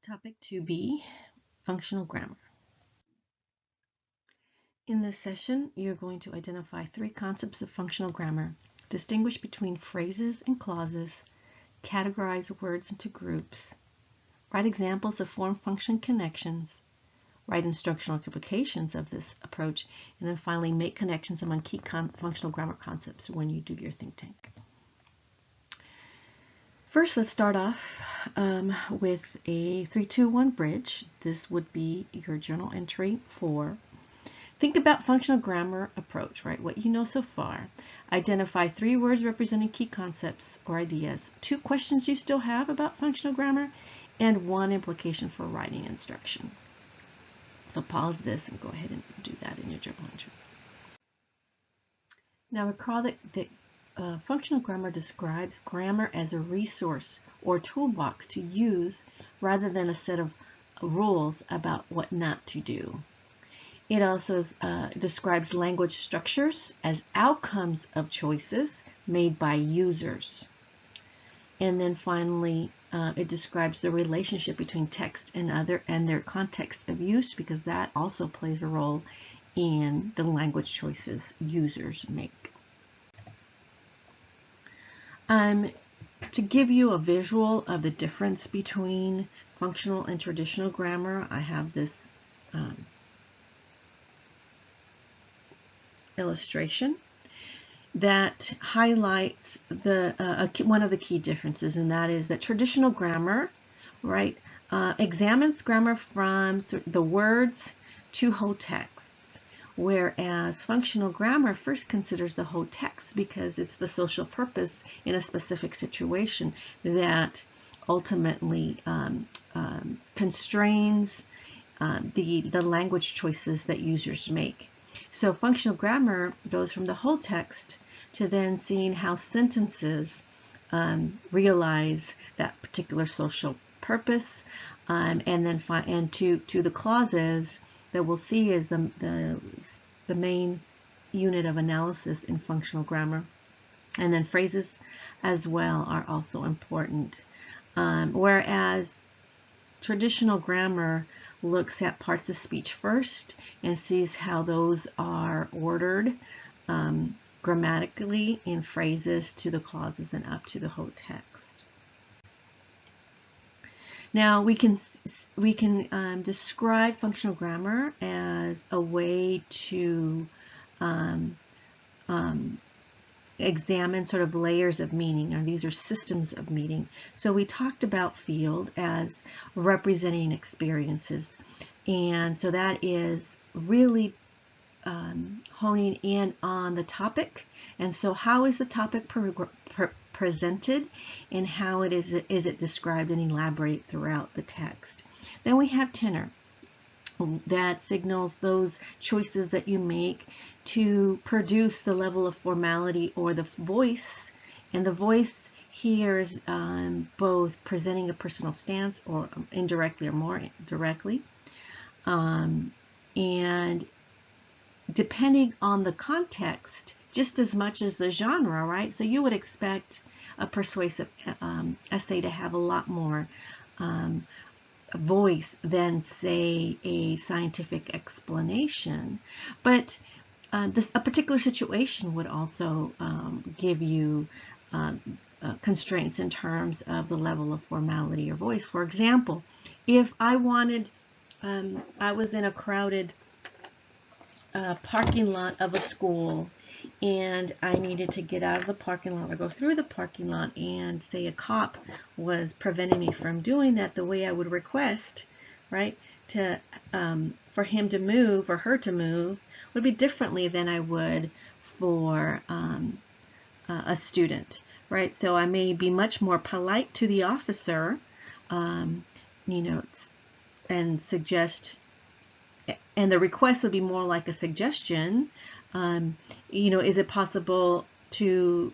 Topic 2B, functional grammar. In this session, you're going to identify three concepts of functional grammar, distinguish between phrases and clauses, categorize words into groups, write examples of form-function connections, write instructional implications of this approach, and then finally make connections among key functional grammar concepts when you do your think tank. First, let's start off with a 3-2-1 bridge. This would be your journal entry for think about functional grammar approach, right? What you know so far. Identify 3 words representing key concepts or ideas, 2 questions you still have about functional grammar, and 1 implication for writing instruction. So pause this and go ahead and do that in your journal entry. Now recall that functional grammar describes grammar as a resource or toolbox to use rather than a set of rules about what not to do. It also describes language structures as outcomes of choices made by users. And then finally, it describes the relationship between text and their context of use, because that also plays a role in the language choices users make. To give you a visual of the difference between functional and traditional grammar, I have this illustration that highlights one of the key differences, and that is that traditional grammar, right, examines grammar from the words to whole texts, whereas functional grammar first considers the whole text because it's the social purpose in a specific situation that ultimately constrains the language choices that users make. So functional grammar goes from the whole text to then seeing how sentences realize that particular social purpose, and then to the clauses that we'll see is the main unit of analysis in functional grammar. And then phrases as well are also important. Whereas traditional grammar looks at parts of speech first and sees how those are ordered grammatically in phrases to the clauses and up to the whole text. Now we can describe functional grammar as a way to examine sort of layers of meaning, or these are systems of meaning. So we talked about field as representing experiences, and so that is really honing in on the topic. And so how is the topic presented, and how is it described and elaborated throughout the text. Then we have tenor. That signals those choices that you make to produce the level of formality or the voice. And the voice here is both presenting a personal stance, or indirectly or more directly. And depending on the context, just as much as the genre, right? So you would expect a persuasive essay to have a lot more voice than, say, a scientific explanation. But a particular situation would also give you constraints in terms of the level of formality or voice. For example, if I wanted, I was in a crowded parking lot of a school, and I needed to get out of the parking lot or go through the parking lot, and say a cop was preventing me from doing that, the way I would request, right, to for him to move or her to move would be differently than I would for a student, right? So I may be much more polite to the officer, you know, and suggest, and the request would be more like a suggestion. You know, is it possible to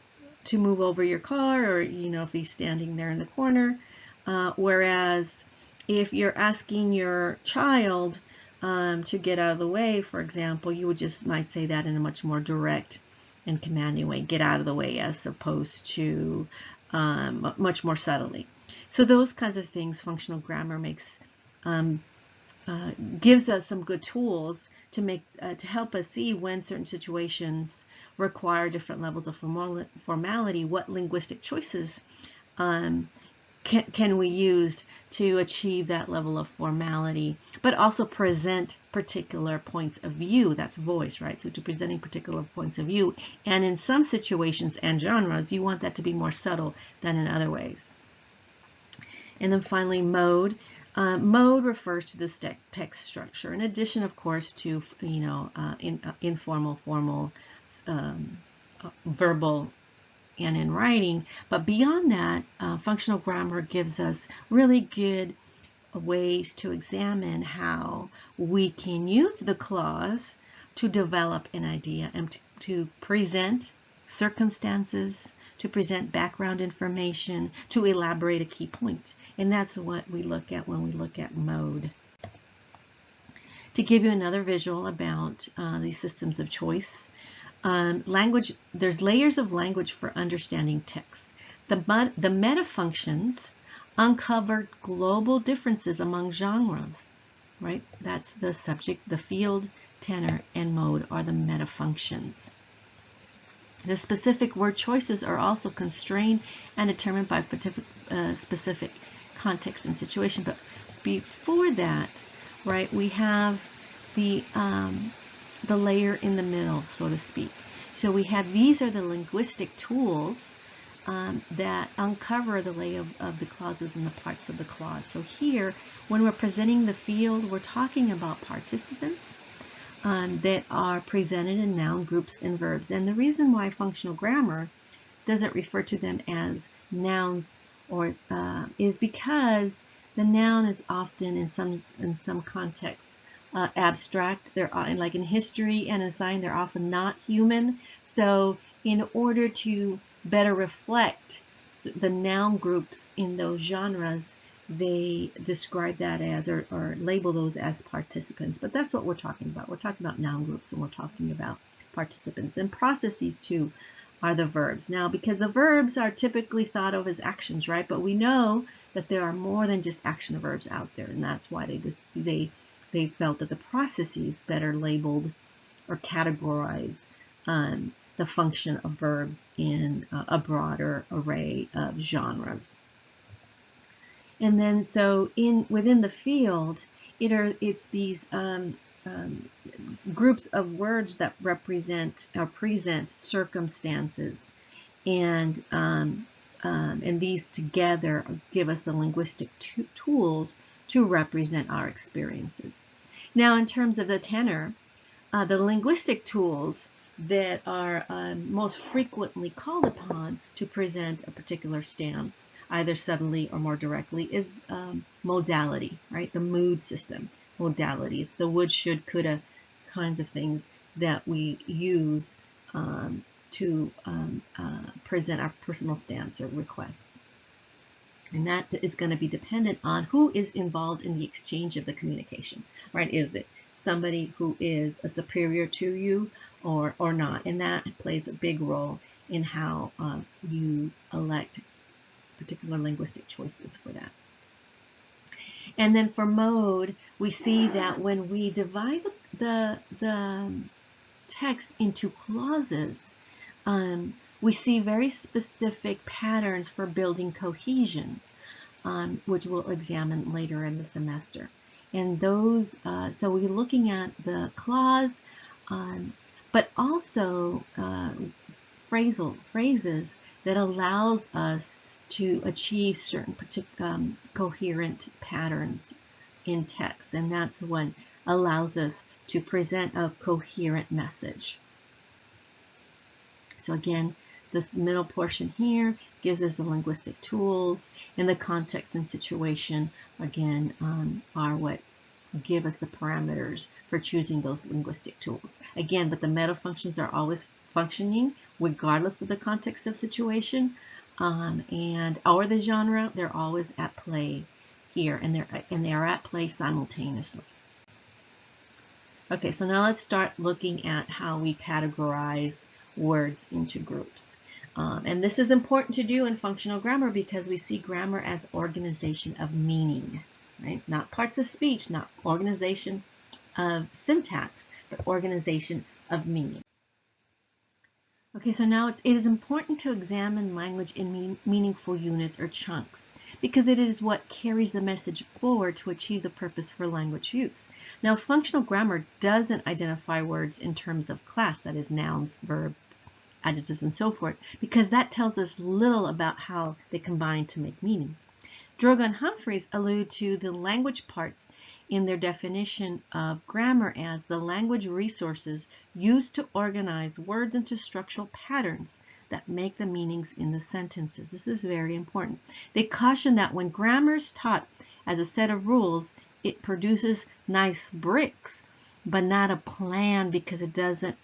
move over your car, or, you know, if he's standing there in the corner. Whereas if you're asking your child to get out of the way, for example, you would just might say that in a much more direct and commanding way, get out of the way, as opposed to much more subtly. So those kinds of things, functional grammar gives us some good tools to help us see when certain situations require different levels of formality, what linguistic choices can we use to achieve that level of formality, but also present particular points of view. That's voice, right? So to presenting particular points of view. And in some situations and genres, you want that to be more subtle than in other ways. And then finally, mode. Mode refers to this text structure, in addition, of course, to informal, formal, verbal, and in writing. But beyond that, functional grammar gives us really good ways to examine how we can use the clause to develop an idea and to present circumstances, to present background information, to elaborate a key point. And that's what we look at when we look at mode. To give you another visual about these systems of choice, language, there's layers of language for understanding text. The meta functions uncover global differences among genres, right? That's the subject, the field, tenor, and mode are the meta functions. The specific word choices are also constrained and determined by specific context and situation. But before that, right, we have the layer in the middle, so to speak. So we have, these are the linguistic tools that uncover the layer of the clauses and the parts of the clause. So here, when we're presenting the field, we're talking about participants that are presented in noun groups and verbs. And the reason why functional grammar doesn't refer to them as nouns or is because the noun is often in some contexts abstract. They're like in history and in science, they're often not human. So in order to better reflect the noun groups in those genres, they describe that as or label those as participants. But that's what we're talking about. We're talking about noun groups and we're talking about participants. And processes too are the verbs. Now, because the verbs are typically thought of as actions, right? But we know that there are more than just action verbs out there, and that's why they felt that the processes better labeled or categorized the function of verbs in a broader array of genres. And then so within the field, it's these groups of words that represent or present circumstances, and these together give us the linguistic tools to represent our experiences. Now, in terms of the tenor, the linguistic tools that are most frequently called upon to present a particular stance, either subtly or more directly, is modality, right? The mood system, modality. It's the would, should, coulda kinds of things that we use to present our personal stance or requests. And that is going to be dependent on who is involved in the exchange of the communication, right? Is it somebody who is a superior to you or not? And that plays a big role in how you elect particular linguistic choices for that. And then for mode, we see that when we divide the text into clauses, we see very specific patterns for building cohesion, which we'll examine later in the semester. And those, so we're looking at the clause, but also phrases that allows us to achieve certain coherent patterns in text. And that's what allows us to present a coherent message. So again, this middle portion here gives us the linguistic tools, and the context and situation, again, are what give us the parameters for choosing those linguistic tools. Again, but the meta functions are always functioning regardless of the context of situation, or the genre. They're always at play here, and they're at play simultaneously. Okay, so now let's start looking at how we categorize words into groups. And this is important to do in functional grammar because we see grammar as organization of meaning, right? Not parts of speech, not organization of syntax, but organization of meaning. Okay, so now it is important to examine language in meaningful units or chunks because it is what carries the message forward to achieve the purpose for language use. Now, functional grammar doesn't identify words in terms of class, that is nouns, verbs, adjectives, and so forth, because that tells us little about how they combine to make meaning. Droga and Humphreys allude to the language parts in their definition of grammar as the language resources used to organize words into structural patterns that make the meanings in the sentences. This is very important. They caution that when grammar is taught as a set of rules, it produces nice bricks, but not a plan because it doesn't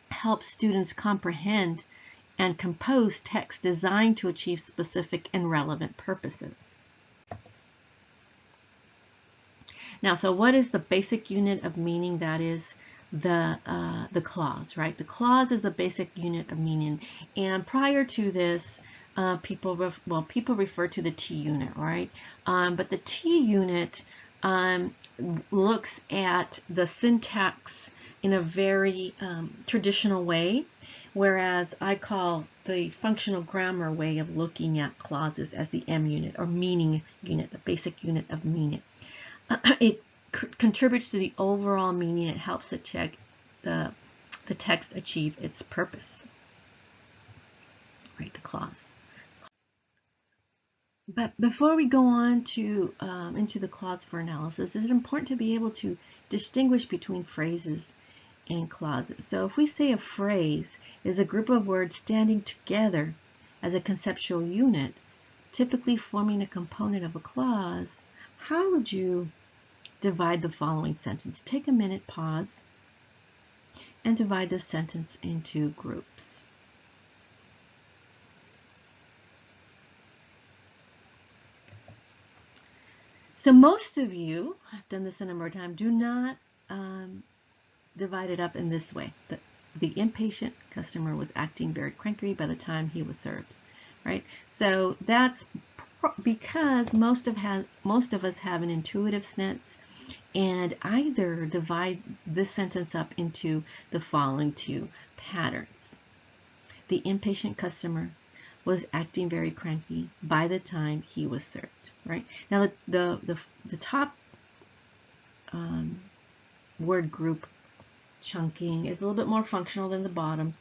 help students comprehend and compose text designed to achieve specific and relevant purposes. Now, so what is the basic unit of meaning? That is the clause, right? The clause is the basic unit of meaning. And prior to this, people refer to the T unit, right? But the T unit looks at the syntax in a very traditional way, whereas I call the functional grammar way of looking at clauses as the M unit or meaning unit, the basic unit of meaning. It contributes to the overall meaning. It helps the text achieve its purpose. Right, the clause. But before we go on to into the clause for analysis, it's important to be able to distinguish between phrases and clauses. So if we say a phrase is a group of words standing together as a conceptual unit, typically forming a component of a clause, how would you divide the following sentence? Take a minute, pause, and divide the sentence into groups. So most of you, I've done this a number of times, do not divide it up in this way. The impatient customer was acting very cranky by the time he was served, right? So that's because most of us have an intuitive sense and either divide this sentence up into the following two patterns. The impatient customer was acting very cranky by the time he was served, right? Now the top word group, chunking, is a little bit more functional than the bottom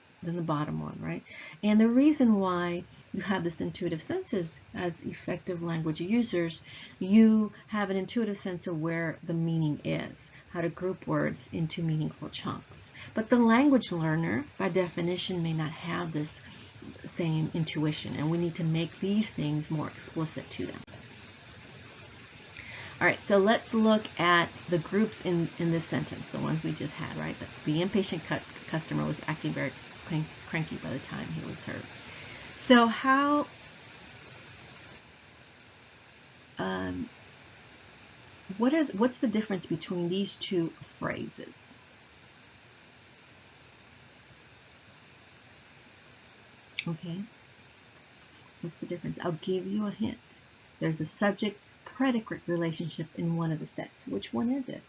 one, right? And the reason why you have this intuitive sense is, as effective language users, you have an intuitive sense of where the meaning is, how to group words into meaningful chunks. But the language learner, by definition, may not have this same intuition, and we need to make these things more explicit to them. All right, so let's look at the groups in this sentence, the ones we just had, right? The impatient customer was acting very cranky by the time he was served. So how what's the difference between these two phrases? Okay, what's the difference? I'll give you a hint. There's a subject-predicate relationship in one of the sets. Which one is it?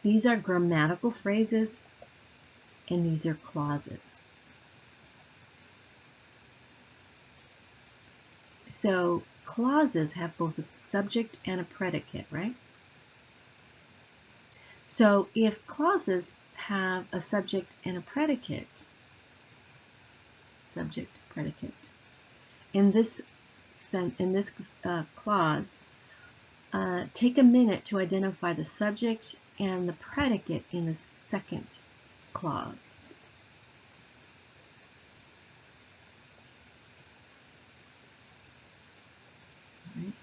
These are grammatical phrases, and these are clauses. So clauses have both a subject and a predicate, right? So if clauses have a subject and a predicate, subject, predicate, in this clause, take a minute to identify the subject and the predicate in the second clause. Right.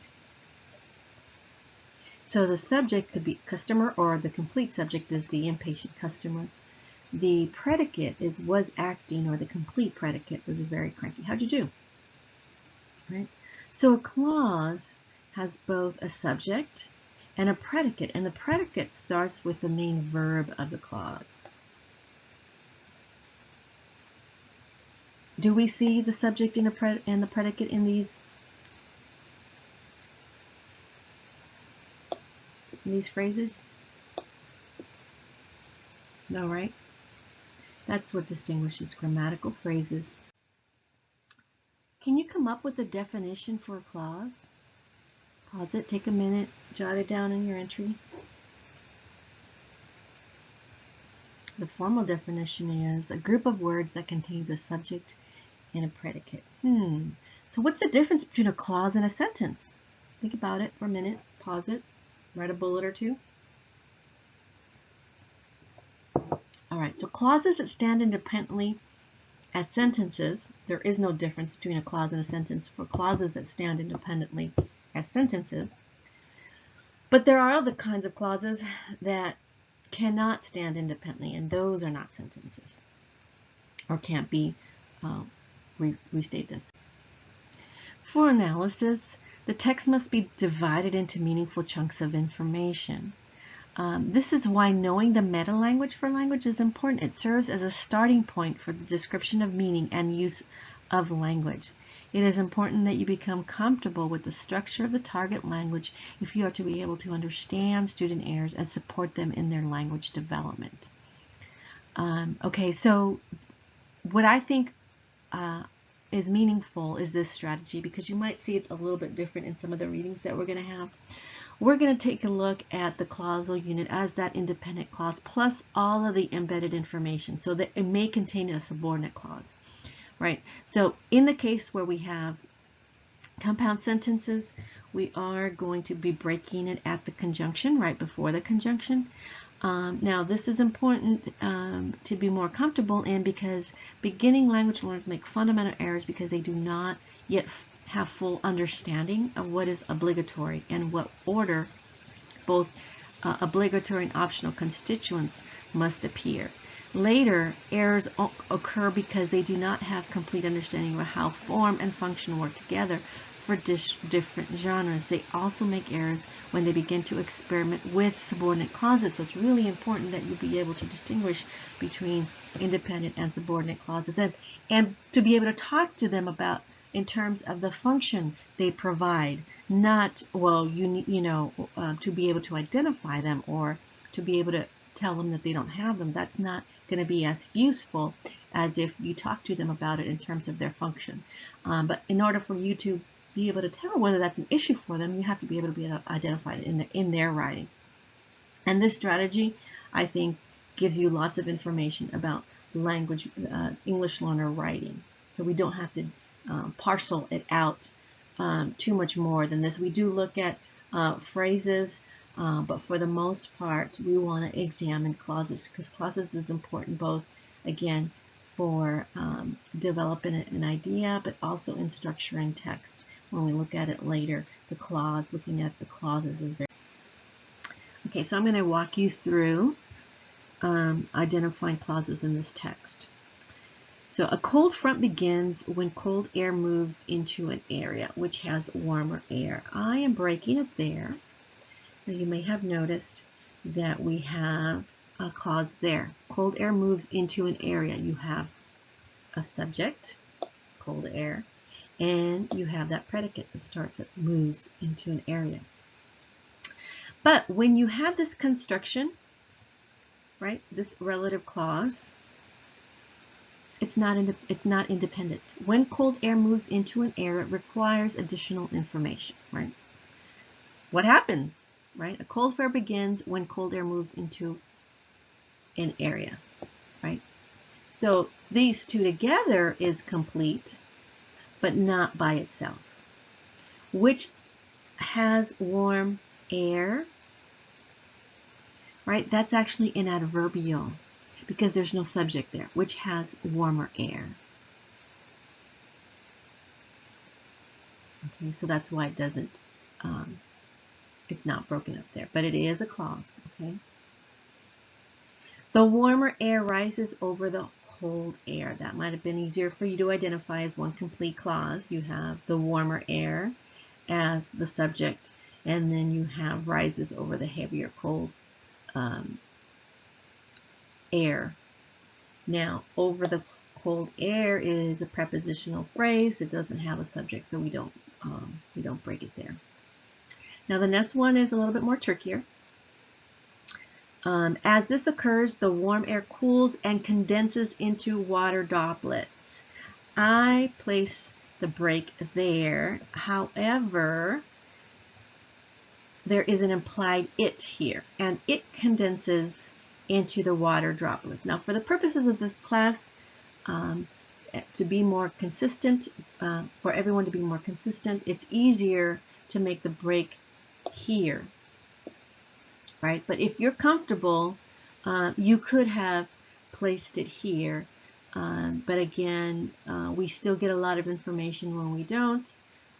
So the subject could be customer, or the complete subject is the impatient customer. The predicate is was acting, or the complete predicate was very cranky. How'd you do? Right. So a clause has both a subject and a predicate, and the predicate starts with the main verb of the clause. Do we see the subject and the predicate in these phrases? No, right? That's what distinguishes grammatical phrases. Can you come up with a definition for a clause? Pause it, take a minute, jot it down in your entry. The formal definition is a group of words that contains a subject and a predicate. So what's the difference between a clause and a sentence? Think about it for a minute, pause it, write a bullet or two. All right, so clauses that stand independently as sentences, there is no difference between a clause and a sentence for clauses that stand independently as sentences. But there are other kinds of clauses that cannot stand independently, and those are not sentences, or can't be, restate this. For analysis, the text must be divided into meaningful chunks of information. This is why knowing the meta-language for language is important. It serves as a starting point for the description of meaning and use of language. It is important that you become comfortable with the structure of the target language if you are to be able to understand student errors and support them in their language development. Okay, so what I think is meaningful is this strategy, because you might see it a little bit different in some of the readings that we're going to have. We're going to take a look at the clausal unit as that independent clause plus all of the embedded information, so that it may contain a subordinate clause, right? So in the case where we have compound sentences, we are going to be breaking it at the conjunction, right before the conjunction. Now this is important to be more comfortable in, because beginning language learners make fundamental errors because they do not yet have full understanding of what is obligatory and what order both obligatory and optional constituents must appear. Later, errors occur because they do not have complete understanding of how form and function work together for different genres. They also make errors when they begin to experiment with subordinate clauses. So it's really important that you be able to distinguish between independent and subordinate clauses, and to be able to talk to them about in terms of the function they provide, not, well, to be able to identify them or to be able to tell them that they don't have them. That's not going to be as useful as if you talk to them about it in terms of their function. But in order for you to be able to tell whether that's an issue for them, you have to be able to identify it in their writing. And this strategy, I think, gives you lots of information about language, English learner writing. So we don't have to parcel it out too much more than this. We do look at phrases, but for the most part, we want to examine clauses, because clauses is important both, again, for developing an idea, but also in structuring text. When we look at it later, looking at the clauses is very... Okay, so I'm going to walk you through identifying clauses in this text. So a cold front begins when cold air moves into an area which has warmer air. I am breaking it there. Now you may have noticed that we have a clause there. Cold air moves into an area. You have a subject, cold air, and you have that predicate that starts at moves into an area. But when you have this construction, right, this relative clause, it's not independent. When cold air moves into an area, it requires additional information, right? What happens, right? A cold air begins when cold air moves into an area, right? So these two together is complete, but not by itself. Which has warm air, right? That's actually an adverbial, because there's no subject there, which has warmer air. Okay, so that's why it doesn't, it's not broken up there, but it is a clause, okay? The warmer air rises over the cold air. That might have been easier for you to identify as one complete clause. You have the warmer air, as the subject, and then you have rises over the heavier cold air. Now, over the cold air is a prepositional phrase that doesn't have a subject, so we don't break it there. Now, the next one is a little bit more trickier. As this occurs, the warm air cools and condenses into water droplets. I place the break there. However, there is an implied it here, and it condenses into the water droplets. Now, for the purposes of this class, to be more consistent, for everyone to be more consistent, it's easier to make the break here, right? But if you're comfortable, you could have placed it here. But again, we still get a lot of information when we don't.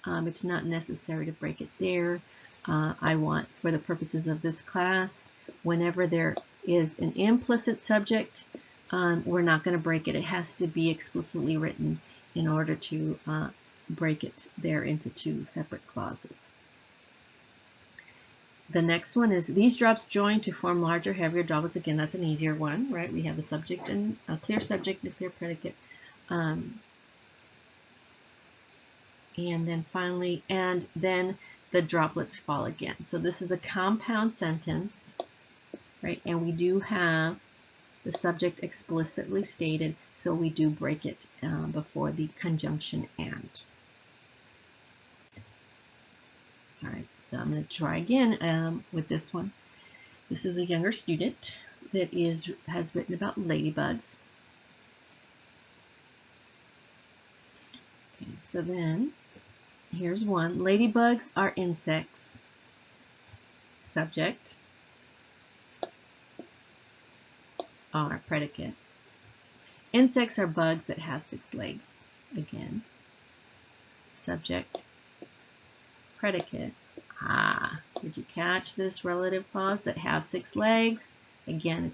It's not necessary to break it there. I want, for the purposes of this class, whenever there is an implicit subject, we're not going to break it. It has to be explicitly written in order to break it there into two separate clauses. The next one is these drops join to form larger, heavier droplets. Again, that's an easier one, right? We have a subject and a clear subject and a clear predicate. And then finally, and then the droplets fall again. So this is a compound sentence, right? And we do have the subject explicitly stated, so we do break it before the conjunction and. All right. So I'm going to try again with this one. This is a younger student that has written about ladybugs. Okay, so then here's one. Ladybugs are insects. Subject are predicate. Insects are bugs that have 6 legs. Again, subject, predicate. Did you catch this relative clause that have 6 legs? Again,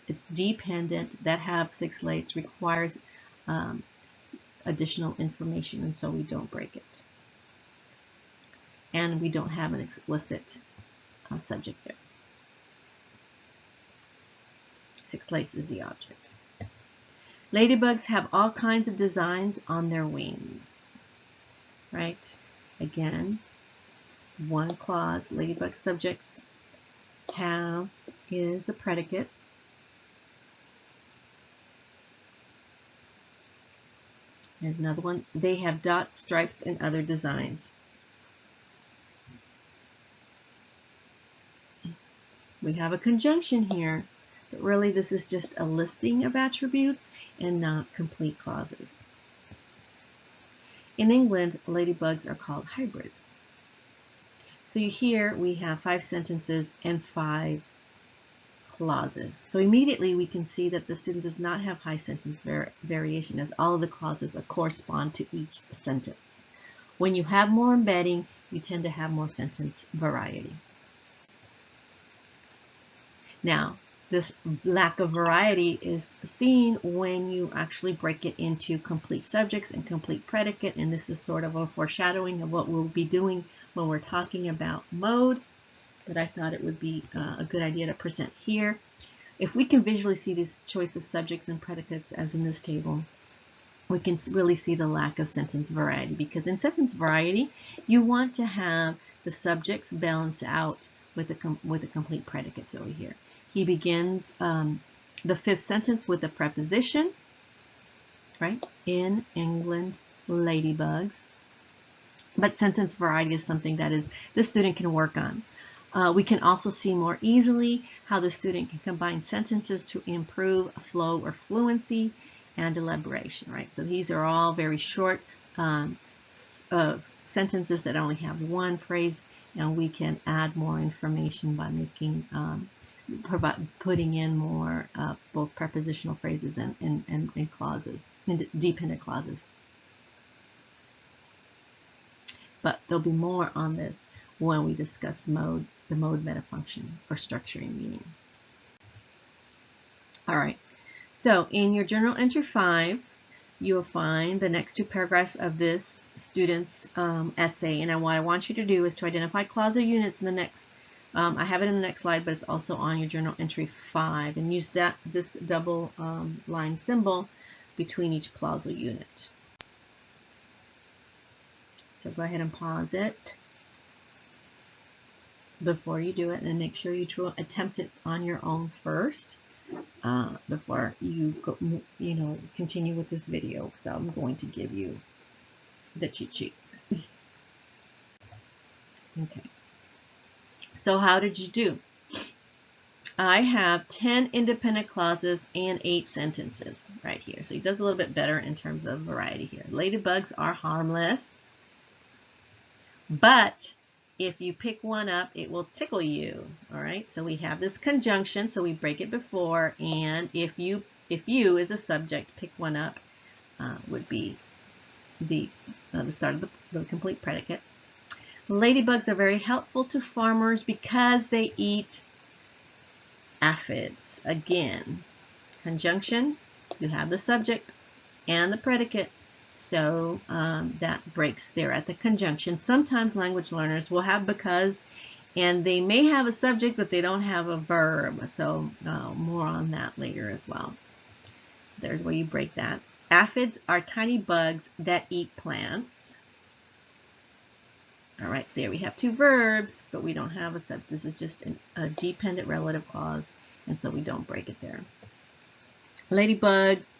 it's dependent. That have 6 legs requires additional information, and so we don't break it. And we don't have an explicit subject there. 6 legs is the object. Ladybugs have all kinds of designs on their wings, right? Again, one clause, ladybug subjects have is the predicate. There's another one. They have dots, stripes, and other designs. We have a conjunction here, but really this is just a listing of attributes and not complete clauses. In England, ladybugs are called hybrids. So here we have 5 sentences and 5 clauses. So immediately we can see that the student does not have high sentence variation, as all of the clauses correspond to each sentence. When you have more embedding, you tend to have more sentence variety. Now, this lack of variety is seen when you actually break it into complete subjects and complete predicate, and this is sort of a foreshadowing of what we'll be doing when we're talking about mode, but I thought it would be a good idea to present here. If we can visually see this choice of subjects and predicates as in this table, we can really see the lack of sentence variety, because in sentence variety, you want to have the subjects balance out with a complete predicate. So here, he begins the 5th sentence with a preposition, right? In England, ladybugs. But sentence variety is something that the student can work on. We can also see more easily how the student can combine sentences to improve flow or fluency and elaboration, right? So these are all very short sentences that only have one phrase, and we can add more information by making putting in more both prepositional phrases and clauses, and dependent clauses. But there'll be more on this when we discuss mode, the mode metafunction, or structuring meaning. All right, so in your journal entry 5, you will find the next two paragraphs of this student's essay. And what I want you to do is to identify clause or units in the next, I have it in the next slide, but it's also on your journal entry 5. And use this double line symbol between each clause or unit. So go ahead and pause it before you do it, and make sure you attempt it on your own first before you go, continue with this video, because I'm going to give you the cheat sheet. Okay. So how did you do? I have 10 independent clauses and 8 sentences right here. So he does a little bit better in terms of variety here. Ladybugs are harmless, but if you pick one up, it will tickle you. All right. So we have this conjunction. So we break it before, and if you is a subject, pick one up would be the start of the complete predicate. Ladybugs are very helpful to farmers because they eat aphids. Again, conjunction, you have the subject and the predicate, so that breaks there at the conjunction. Sometimes language learners will have because, and they may have a subject, but they don't have a verb, so more on that later as well. So there's where you break that. Aphids are tiny bugs that eat plants. All right, so here we have 2 verbs, but we don't have a subject. This is just a dependent relative clause, and so we don't break it there. Ladybugs,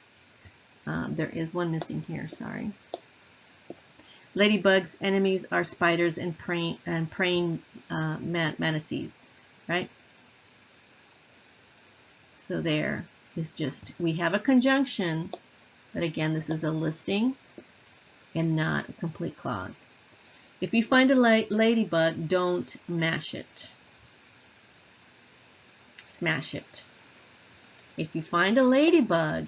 there is one missing here, sorry. Ladybugs' enemies are spiders and praying mantises, right? So there is just, we have a conjunction, but again, this is a listing and not a complete clause. If you find a ladybug, don't mash it. Smash it. If you find a ladybug,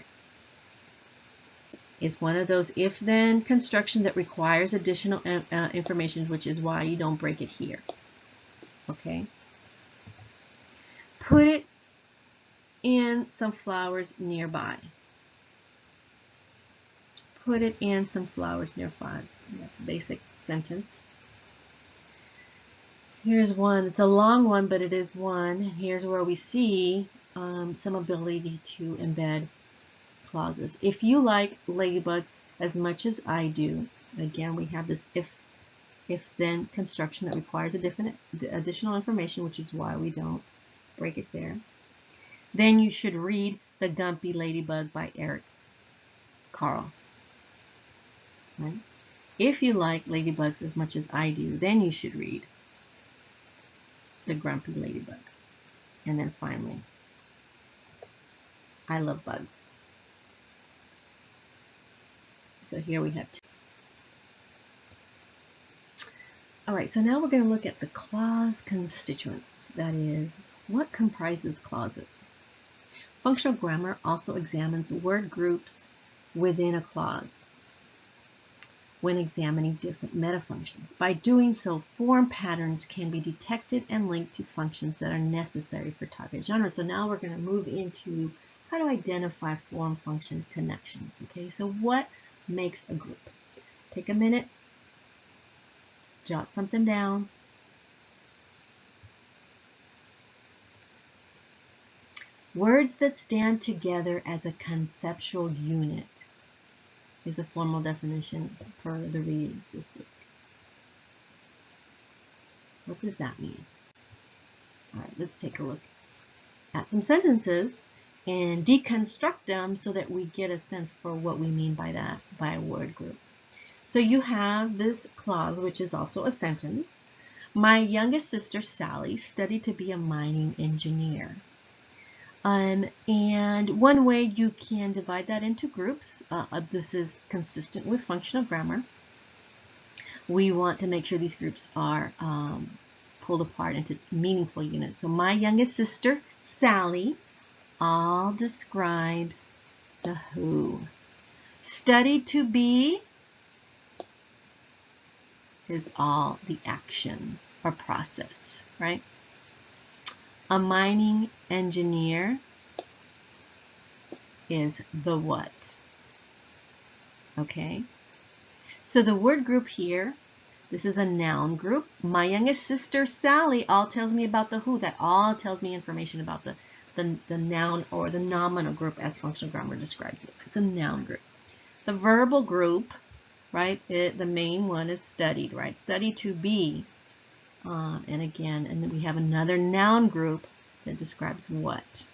it's one of those if-then construction that requires additional information, which is why you don't break it here. Okay? Put it in some flowers nearby. Put it in some flowers nearby. That's a basic sentence. Here's one. It's a long one, but it is one. Here's where we see some ability to embed clauses. If you like ladybugs as much as I do, again, we have this if-then construction that requires additional information, which is why we don't break it there. Then you should read The Gumpy Ladybug by Eric Carle. Right? If you like ladybugs as much as I do, then you should read The Grumpy Ladybug. And then finally, I love bugs. So here we have 2. All right, so now we're going to look at the clause constituents. That is, what comprises clauses? Functional grammar also examines word groups within a clause when examining different metafunctions. By doing so, form patterns can be detected and linked to functions that are necessary for target genre. So now we're going to move into how to identify form-function connections. Okay, so what makes a group? Take a minute, jot something down. Words that stand together as a conceptual unit is a formal definition for the read this week. What does that mean? All right, let's take a look at some sentences and deconstruct them so that we get a sense for what we mean by that, by a word group. So you have this clause, which is also a sentence. My youngest sister, Sally, studied to be a mining engineer. And one way you can divide that into groups, this is consistent with functional grammar. We want to make sure these groups are pulled apart into meaningful units. So my youngest sister, Sally, all describes the who. Studied to be is all the action or process, right? A mining engineer is the what. Okay, so the word group here, this is a noun group. My youngest sister, Sally, all tells me about the who. That all tells me information about the noun or the nominal group as functional grammar describes it. It's a noun group. The verbal group, right, the main one is studied, right? Study to be. And again, and then we have another noun group that describes what.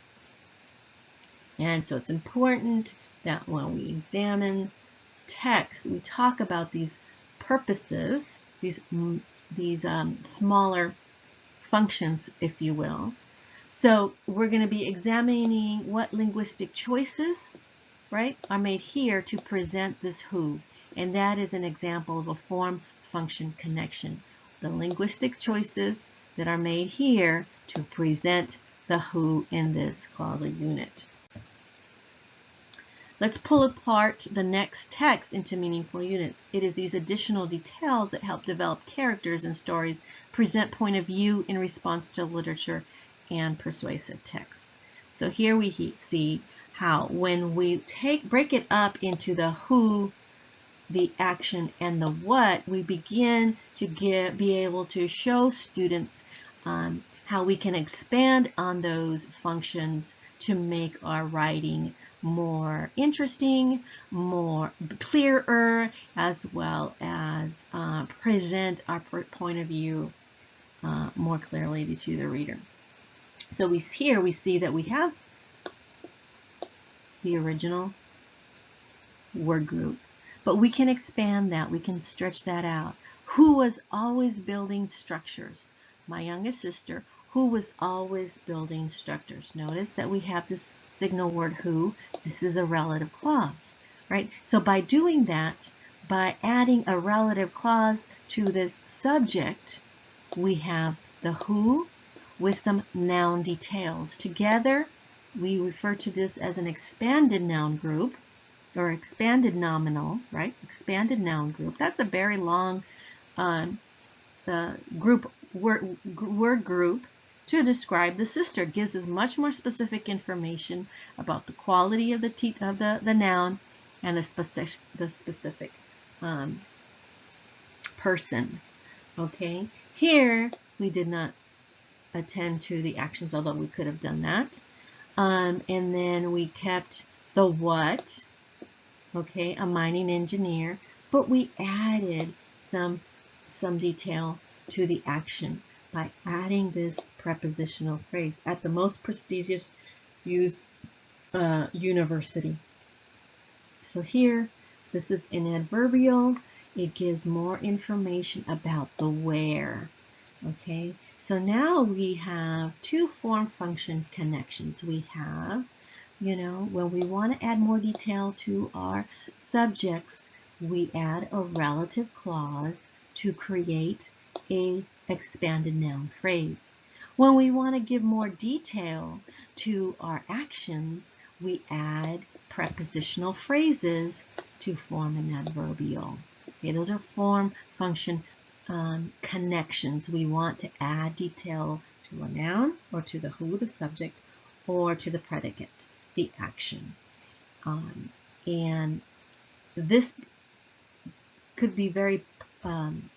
And so it's important that when we examine text, we talk about these purposes, these smaller functions, if you will. So we're going to be examining what linguistic choices, right, are made here to present this who. And that is an example of a form-function connection. The linguistic choices that are made here to present the who in this clausal unit. Let's pull apart the next text into meaningful units. It is these additional details that help develop characters and stories, present point of view in response to literature and persuasive text. So here we see how when we break it up into the who, the action, and the what, we begin to be able to show students how we can expand on those functions to make our writing more interesting, more clearer, as well as present our point of view more clearly to the reader. So here we see that we have the original word group, but we can expand that, we can stretch that out. Who was always building structures? My youngest sister, who was always building structures. Notice that we have this signal word who. This is a relative clause, right? So by doing that, by adding a relative clause to this subject, we have the who with some noun details. Together, we refer to this as an expanded noun group, or expanded nominal, right? Expanded noun group. That's a very long word group to describe the sister. It gives us much more specific information about the quality of the noun and the specific person. Okay, here we did not attend to the actions, although we could have done that. And then we kept the what, okay, a mining engineer, but we added some detail to the action by adding this prepositional phrase at the most prestigious university. So here, this is an adverbial. It gives more information about the where. Okay, so now we have two form-function connections. We have, when we want to add more detail to our subjects, we add a relative clause to create a expanded noun phrase. When we want to give more detail to our actions, we add prepositional phrases to form an adverbial. Okay, those are form-function connections. We want to add detail to a noun, or to the who, the subject, or to the predicate, the action. And this could be very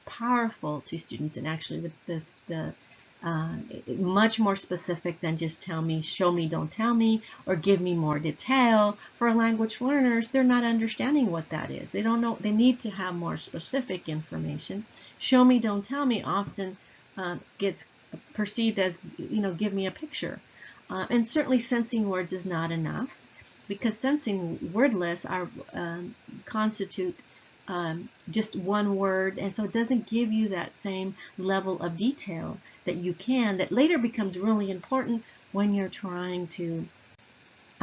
powerful to students, and actually with this, much more specific than just tell me, show me, don't tell me, or give me more detail. For language learners, they're not understanding what that is. They don't know. They need to have more specific information. Show me, don't tell me often gets perceived as, give me a picture. And certainly sensing words is not enough, because sensing wordless constitute just one word, and so it doesn't give you that same level of detail that later becomes really important when you're trying to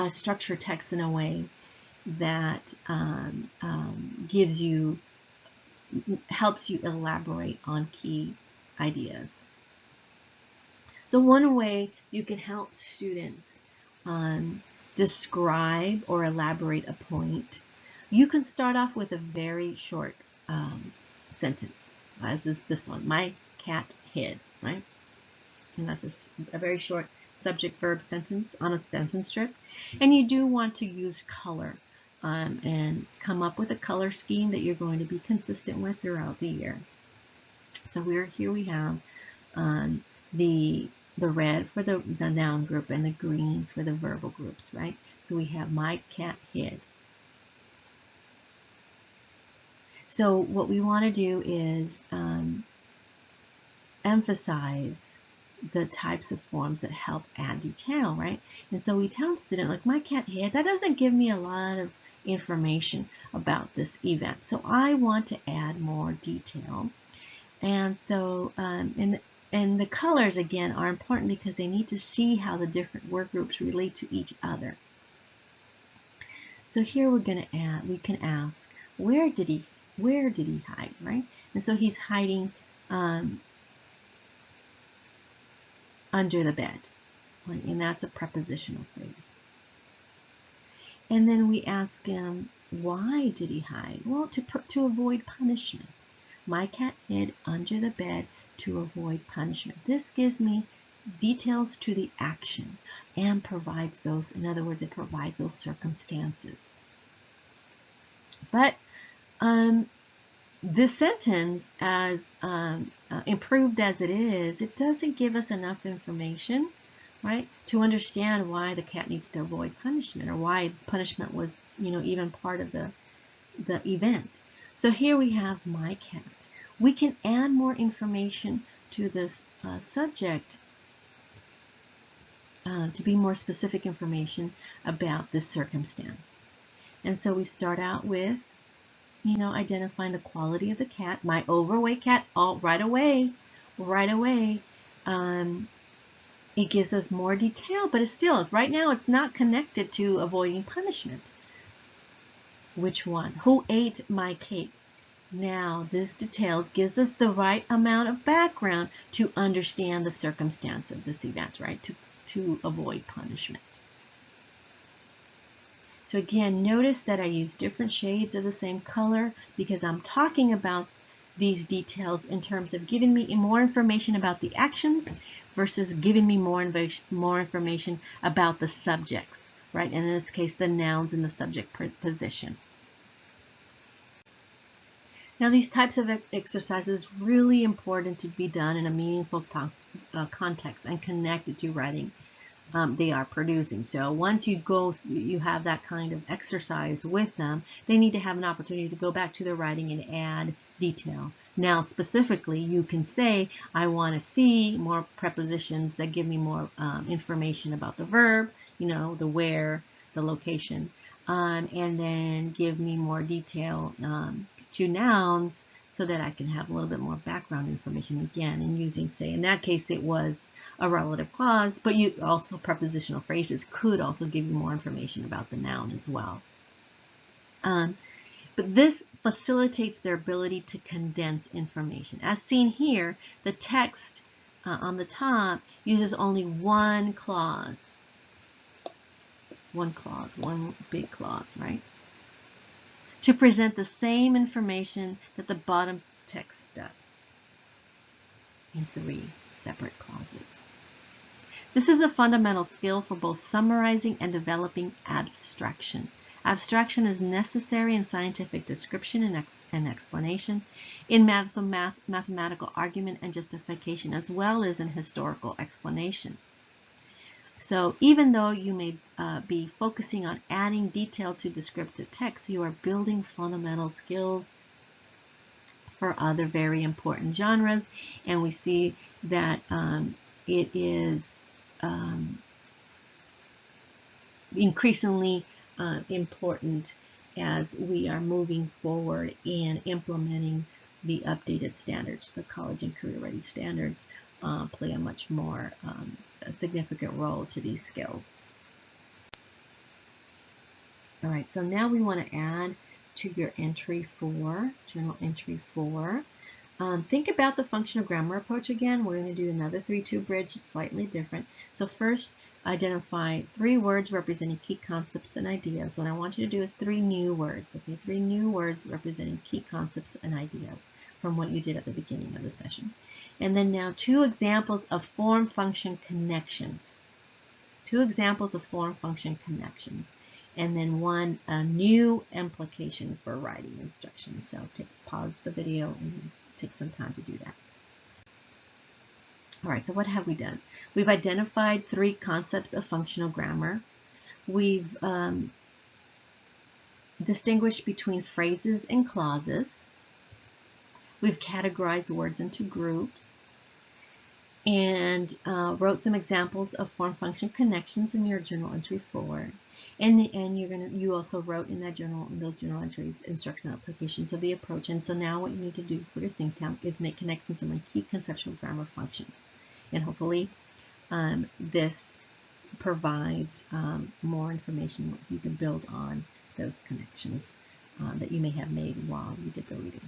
structure text in a way that helps you elaborate on key ideas. So one way you can help students describe or elaborate a point, you can start off with a very short sentence, as is this one. My cat hid, right? And that's a very short subject-verb sentence on a sentence strip. And you do want to use color and come up with a color scheme that you're going to be consistent with throughout the year. So here we have the red for the noun group and the green for the verbal groups, right? So we have my cat hid. So what we want to do is emphasize the types of forms that help add detail, right? And so we tell the student, like, my cat hid, that doesn't give me a lot of information about this event. So I want to add more detail. And so, and the colors, again, are important because they need to see how the different word groups relate to each other. So here we can ask, where did he hide, right? And so he's hiding under the bed, right? And that's a prepositional phrase. And then we ask him, why did he hide? Well, to avoid punishment. My cat hid under the bed to avoid punishment. This gives me details to the action and provides those, in other words, it provides those circumstances. But this sentence, as improved as it is, it doesn't give us enough information, right, to understand why the cat needs to avoid punishment or why punishment was, even part of the event. So here we have my cat. We can add more information to this subject to be more specific information about this circumstance. And so we start out with, identifying the quality of the cat. My overweight cat, right away. It gives us more detail, but it's still, right now, it's not connected to avoiding punishment. Which one? Who ate my cake? Now, this details gives us the right amount of background to understand the circumstance of this event, right? To avoid punishment. So again, notice that I use different shades of the same color because I'm talking about these details in terms of giving me more information about the actions versus giving me more information about the subjects, right? And in this case, the nouns in the subject position. Now, these types of exercises are really important to be done in a meaningful context and connected to writing they are producing. So once you have that kind of exercise with them, they need to have an opportunity to go back to their writing and add detail. Now, specifically, you can say, I want to see more prepositions that give me more information about the verb, the where, the location, and then give me more detail to nouns so that I can have a little bit more background information again, and using, say, in that case, it was a relative clause, but you also, prepositional phrases could also give you more information about the noun as well. But this facilitates their ability to condense information. As seen here, the text on the top uses only one clause. One big clause, right? To present the same information that the bottom text does in 3 separate clauses. This is a fundamental skill for both summarizing and developing abstraction. Abstraction is necessary in scientific description and explanation, in mathematical argument and justification, as well as in historical explanation. So even though you may be focusing on adding detail to descriptive text, you are building fundamental skills for other very important genres, and we see that it is increasingly important as we are moving forward in implementing the updated standards. The college and career ready standards play a much more significant role to these skills. All right, so now we want to add to your entry 4, journal entry 4. Think about the functional grammar approach again. We're going to do another 3-2 bridge, slightly different. So first, identify 3 words representing key concepts and ideas. What I want you to do is 3 new words, okay? 3 new words representing key concepts and ideas from what you did at the beginning of the session. And then now 2 examples of form-function connections. 2 examples of form-function connections. and then a new implication for writing instructions. So pause the video and take some time to do that. All right, so what have we done? We've identified 3 concepts of functional grammar. We've distinguished between phrases and clauses. We've categorized words into groups and wrote some examples of form-function connections in your journal entry 4. And you also wrote in those journal entries instructional applications of the approach. And so now what you need to do for your think tank is make connections among key conceptual grammar functions. And hopefully this provides more information you can build on those connections that you may have made while you did the reading.